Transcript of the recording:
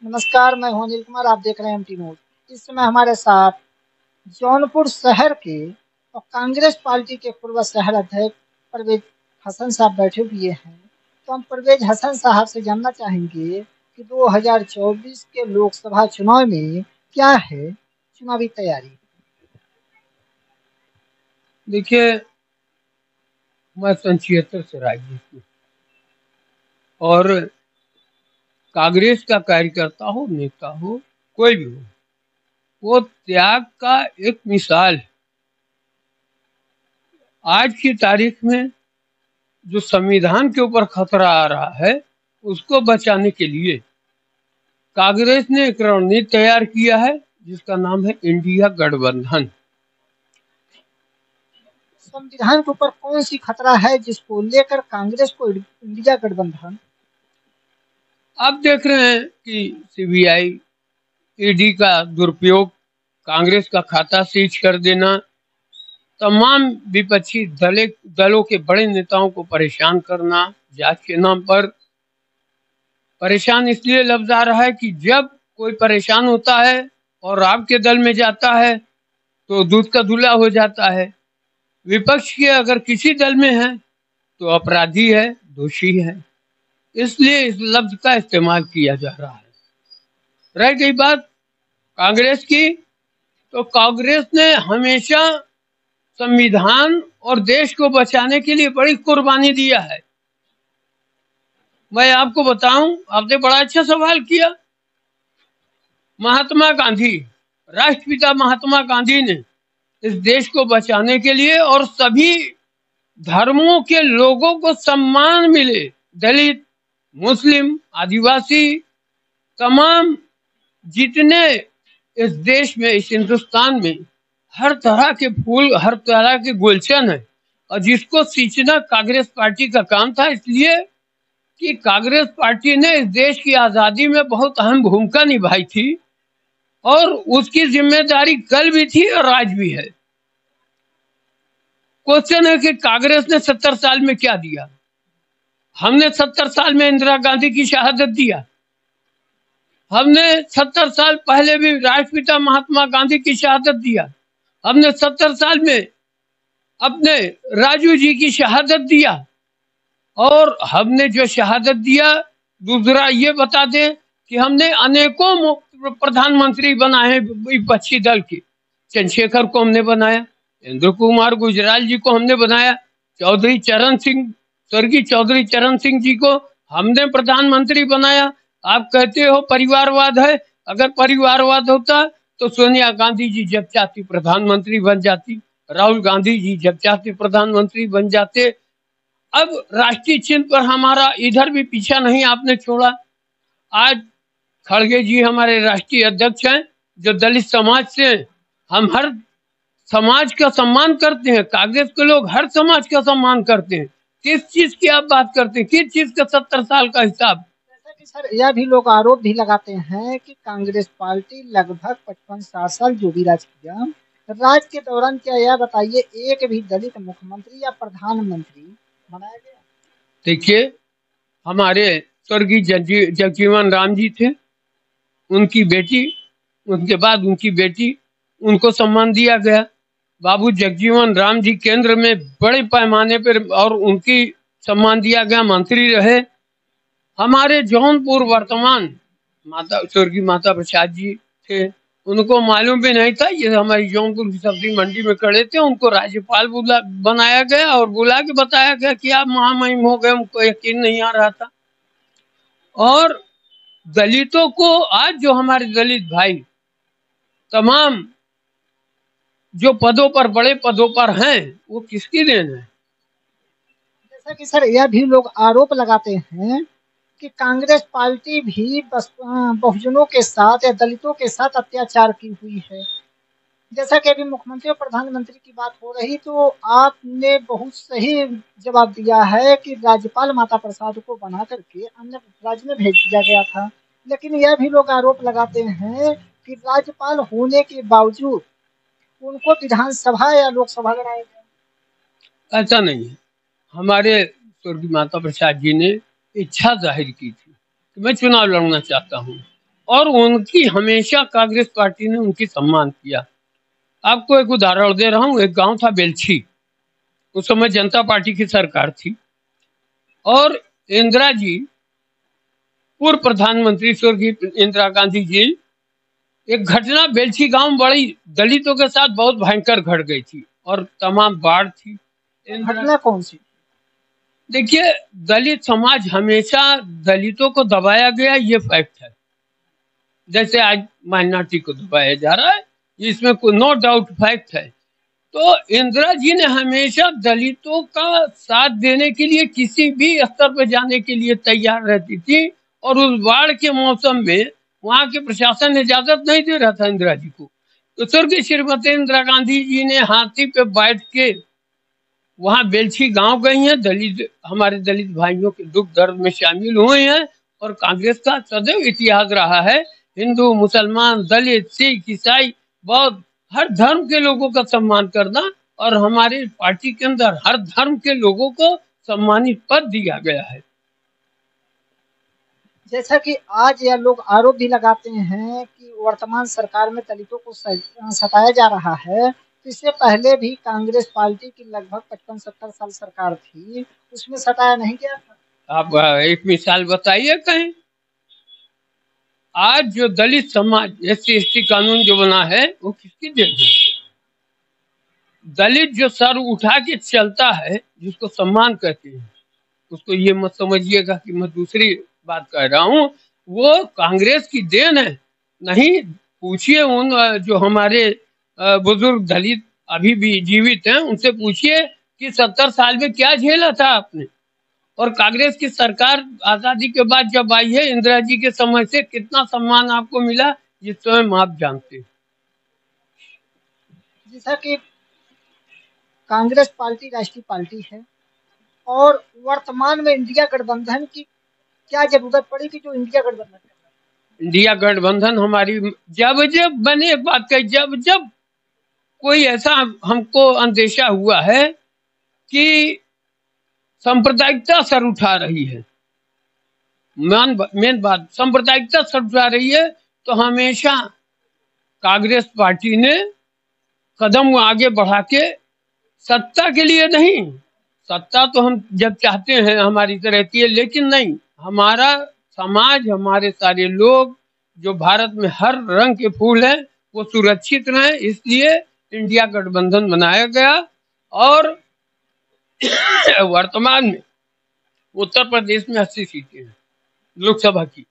नमस्कार, मैं हूं अनिल कुमार। आप देख रहे हैं एमटी न्यूज। इस समय हमारे साथ जौनपुर शहर के और कांग्रेस पार्टी के पूर्व शहर अध्यक्ष परवेज हसन साहब बैठे हुए हैं। तो हम परवेज हसन साहब से जानना चाहेंगे कि 2024 के लोकसभा चुनाव में क्या है चुनावी तैयारी। देखिए, मैं सन 76 से राजनीति में और कांग्रेस का कार्यकर्ता हो, नेता हो, कोई भी हो, वो त्याग का एक मिसाल है। आज की तारीख में जो संविधान के ऊपर खतरा आ रहा है, उसको बचाने के लिए कांग्रेस ने एक रणनीति तैयार किया है, जिसका नाम है इंडिया गठबंधन। संविधान के ऊपर कौन सी खतरा है जिसको लेकर कांग्रेस को इंडिया गठबंधन। आप देख रहे हैं कि सीबीआई, ईडी का दुरुपयोग, कांग्रेस का खाता सीज कर देना, तमाम विपक्षी दलों के बड़े नेताओं को परेशान करना, जांच के नाम पर परेशान इसलिए लफ्ज आ रहा है कि जब कोई परेशान होता है और आपके दल में जाता है तो दूध का धुला हो जाता है। विपक्ष के अगर किसी दल में है तो अपराधी है, दोषी है, इसलिए इस लफ्ज का इस्तेमाल किया जा रहा है। रह गई बात कांग्रेस की, तो कांग्रेस ने हमेशा संविधान और देश को बचाने के लिए बड़ी कुर्बानी दिया है। मैं आपको बताऊं, आपने बड़ा अच्छा सवाल किया। महात्मा गांधी, राष्ट्रपिता महात्मा गांधी ने इस देश को बचाने के लिए और सभी धर्मों के लोगों को सम्मान मिले, दलित, मुस्लिम, आदिवासी, तमाम जितने इस देश में, इस हिंदुस्तान में हर तरह के फूल, हर तरह के गुलशन है, और जिसको सींचना कांग्रेस पार्टी का काम था। इसलिए कि कांग्रेस पार्टी ने इस देश की आजादी में बहुत अहम भूमिका निभाई थी और उसकी जिम्मेदारी कल भी थी और आज भी है। क्वेश्चन है कि कांग्रेस ने 70 साल में क्या दिया। हमने 70 साल में इंदिरा गांधी की शहादत दिया। हमने 70 साल पहले भी राष्ट्रपिता महात्मा गांधी की शहादत दिया। हमने 70 साल में अपने राजू जी की शहादत दिया। और हमने जो शहादत दिया, दूसरा ये बता दें कि हमने अनेकों प्रधानमंत्री बनाए विपक्षी दल के। चंद्रशेखर को हमने बनाया, इंद्र कुमार गुजराल जी को हमने बनाया, चौधरी चरण सिंह, स्वर्गीय चौधरी चरण सिंह जी को हमने प्रधानमंत्री बनाया। आप कहते हो परिवारवाद है, अगर परिवारवाद होता तो सोनिया गांधी जी जब चाहती प्रधानमंत्री बन जाती, राहुल गांधी जी जब चाहते प्रधानमंत्री बन जाते। अब राष्ट्रीय चिन्ह पर हमारा इधर भी पीछा नहीं आपने छोड़ा। आज खड़गे जी हमारे राष्ट्रीय अध्यक्ष हैं, जो दलित समाज से हैं। हम हर समाज का सम्मान करते हैं, कांग्रेस के लोग हर समाज का सम्मान करते हैं। किस चीज की आप बात करते हैं, किस चीज का 70 साल का हिसाब। जैसा कि सर यह भी लोग आरोप भी लगाते हैं कि कांग्रेस पार्टी लगभग 55-60 साल जो भी राज किया, राज के दौरान क्या यह बताइए एक भी दलित मुख्यमंत्री या प्रधानमंत्री बनाया गया। देखिए, हमारे स्वर्गीय जगजीवन राम जी थे, उनकी बेटी, उनके बाद उनकी बेटी, उनको सम्मान दिया गया। बाबू जगजीवन राम जी केंद्र में बड़े पैमाने पर और उनकी सम्मान दिया गया, मंत्री रहे। हमारे जौनपुर वर्तमान माता स्वर्गीय माता प्रसाद जी थे, उनको मालूम भी नहीं था, ये हमारी जौनपुर की सब्जी मंडी में खड़े थे, उनको राज्यपाल बनाया गया और बुला के बताया गया कि आप महामहिम हो गए। उनको यकीन नहीं आ रहा था। और दलितों को आज जो हमारे दलित भाई तमाम जो पदों पर, बड़े पदों पर हैं, वो किसकी देन है। जैसा कि सर यह भी लोग आरोप लगाते हैं कि कांग्रेस पार्टी भी बस बहुजनों के साथ या दलितों के साथ अत्याचार की हुई है। जैसा कि अभी मुख्यमंत्री और प्रधानमंत्री की बात हो रही, तो आपने बहुत सही जवाब दिया है कि राज्यपाल माता प्रसाद को बना करके अन्य राज्य में भेज दिया गया था। लेकिन यह भी लोग आरोप लगाते हैं कि राज्यपाल होने के बावजूद उनको विधानसभा या लोकसभा बनाया गया। ऐसा नहीं है। हमारे स्वर्गीय माता प्रसाद जी ने इच्छा जाहिर की थी कि मैं चुनाव लड़ना चाहता हूँ, और उनकी हमेशा कांग्रेस पार्टी ने उनकी सम्मान किया। आपको एक उदाहरण दे रहा हूँ। एक गांव था बेलछी, उस समय जनता पार्टी की सरकार थी और इंदिरा जी, पूर्व प्रधानमंत्री स्वर्गीय इंदिरा गांधी जी, एक घटना बेलछी गांव में बड़ी दलितों के साथ बहुत भयंकर घट गई थी और तमाम बाढ़ थी। घटना कौन सी? देखिए, दलित समाज हमेशा दलितों को दबाया गया, ये फैक्ट है। जैसे आज माइनॉरिटी को दबाया जा रहा है, इसमें कोई नो डाउट फैक्ट है। तो इंदिरा जी ने हमेशा दलितों का साथ देने के लिए किसी भी स्तर पर जाने के लिए तैयार रहती थी और उस बाढ़ के मौसम में वहां के प्रशासन इजाजत नहीं दे रहा था इंदिरा जी को, तो स्वर्गीय श्रीमती इंदिरा गांधी जी ने हाथी पे बैठ के वहां बेलछी गांव गई हैं, दलित हमारे दलित भाइयों के दुख दर्द में शामिल हुए हैं। और कांग्रेस का सदैव इतिहास रहा है, हिंदू, मुसलमान, दलित, सिख, ईसाई, बौद्ध, हर धर्म के लोगों का सम्मान करना, और हमारी पार्टी के अंदर हर धर्म के लोगों को सम्मानित पद दिया गया है। जैसा कि आज यह लोग आरोप भी लगाते हैं कि वर्तमान सरकार में दलितों को सताया जा रहा है, तो इससे पहले भी कांग्रेस पार्टी की लगभग 55-70 साल सरकार थी, उसमें सताया नहीं गया था? आप एक मिसाल बताइए कहीं। आज जो दलित समाज SC/ST कानून जो बना है वो किसकी देन है? दलित जो सर उठा के चलता है, जिसको सम्मान कहते हैं, उसको ये मत समझिएगा कि मैं दूसरी बात कह रहा हूँ, वो कांग्रेस की देन है। नहीं, पूछिए उन जो हमारे बुजुर्ग दलित अभी भी जीवित हैं, उनसे पूछिए कि 70 साल में क्या झेला था आपने, और कांग्रेस की सरकार आजादी के बाद जब आई है इंदिरा जी के समय से कितना सम्मान आपको मिला, ये स्वयं आप जानते हैं। जैसा कि कांग्रेस पार्टी राष्ट्रीय पार्टी है और वर्तमान में इंडिया गठबंधन की क्या जरूरत पड़ी कि जो इंडिया गठबंधन? इंडिया गठबंधन हमारी जब जब बने, एक बात कही, जब जब कोई ऐसा हमको अंदेशा हुआ है कि सांप्रदायिकता सर उठा रही है, मेन बात सांप्रदायिकता सर उठा रही है, तो हमेशा कांग्रेस पार्टी ने कदम आगे बढ़ा के, सत्ता के लिए नहीं, सत्ता तो हम जब चाहते हैं हमारी तरह रहती है, लेकिन नहीं, हमारा समाज, हमारे सारे लोग जो भारत में हर रंग के फूल हैं वो सुरक्षित रहे, इसलिए इंडिया गठबंधन बनाया गया। और वर्तमान में उत्तर प्रदेश में 80 सीटें हैं लोकसभा की।